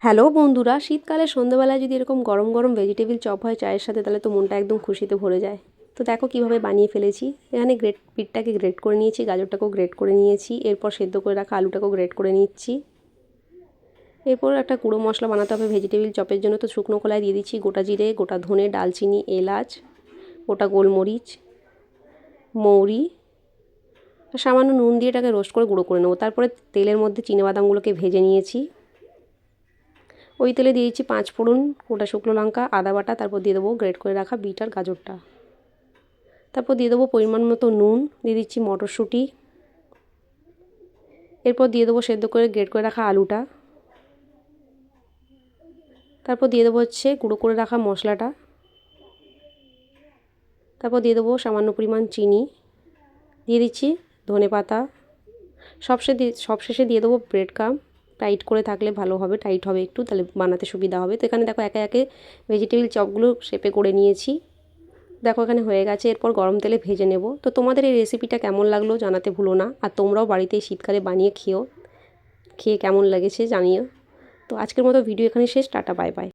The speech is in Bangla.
হ্যালো বন্ধুরা, শীতকালে সন্ধ্যাবেলায় যদি এরকম গরম গরম ভেজিটেবিল চপ হয় চায়ের সাথে, তাহলে তো মনটা একদম খুশিতে ভরে যায়। তো দেখো কিভাবে বানিয়ে ফেলেছি। এখানে বিটটাকে গ্রেট করে নিয়েছি, গাজরটাকেও গ্রেট করে নিয়েছি, এরপর সেদ্ধ করে রাখা আলুটাকেও গ্রেট করে নিচ্ছি। এরপর একটা গুঁড়ো মশলা বানাতে হবে ভেজিটেবিল চপের জন্য। তো শুকনো কলায় দিয়ে দিচ্ছি গোটা জিরে, গোটা ধনে, ডালচিনি, এলাচ, গোটা গোলমরিচ, মৌরি, সামান্য নুন দিয়ে এটাকে রোস্ট করে গুঁড়ো করে নেবো। তারপরে তেলের মধ্যে চিনেবাদামগুলোকে ভেজে নিয়েছি। ওই তেলে দিয়ে দিচ্ছি 5 ফোড়ন, গোটা শুকনো লঙ্কা, আদা বাটা, তারপর দিয়ে দেবো গ্রেট করে রাখা বিট আর গাজরটা। তারপর দিয়ে দেবো পরিমাণ মতো নুন, দিয়ে দিচ্ছি মটরশুঁটি, এরপর দিয়ে দেবো সেদ্ধ করে গ্রেট করে রাখা আলুটা, তারপর দিয়ে দেবো গুঁড়ো করে রাখা মশলাটা, তারপর দিয়ে দেবো সামান্য পরিমাণ চিনি, দিয়ে দিচ্ছি ধনে পাতা, সবশেষে দিয়ে দেবো ব্রেড ক্রাম্ব। টাইট করে থাকলে ভালো হবে, টাইট হবে একটু, তাহলে বানাতে সুবিধা হবে। তো এখানে দেখো একে একে ভেজিটেবিল চপগুলো শেপে করে নিয়েছি। দেখো এখানে হয়ে গেছে। এরপর গরম তেলে ভেজে নেব। তো তোমাদের এই রেসিপিটা কেমন লাগলো জানাতে ভুলো না, আর তোমরাও বাড়িতে শীতকালে বানিয়ে খেয়ে কেমন লেগেছে জানিও। তো আজকের মতো ভিডিও এখানে শেষ। Tata, bye bye.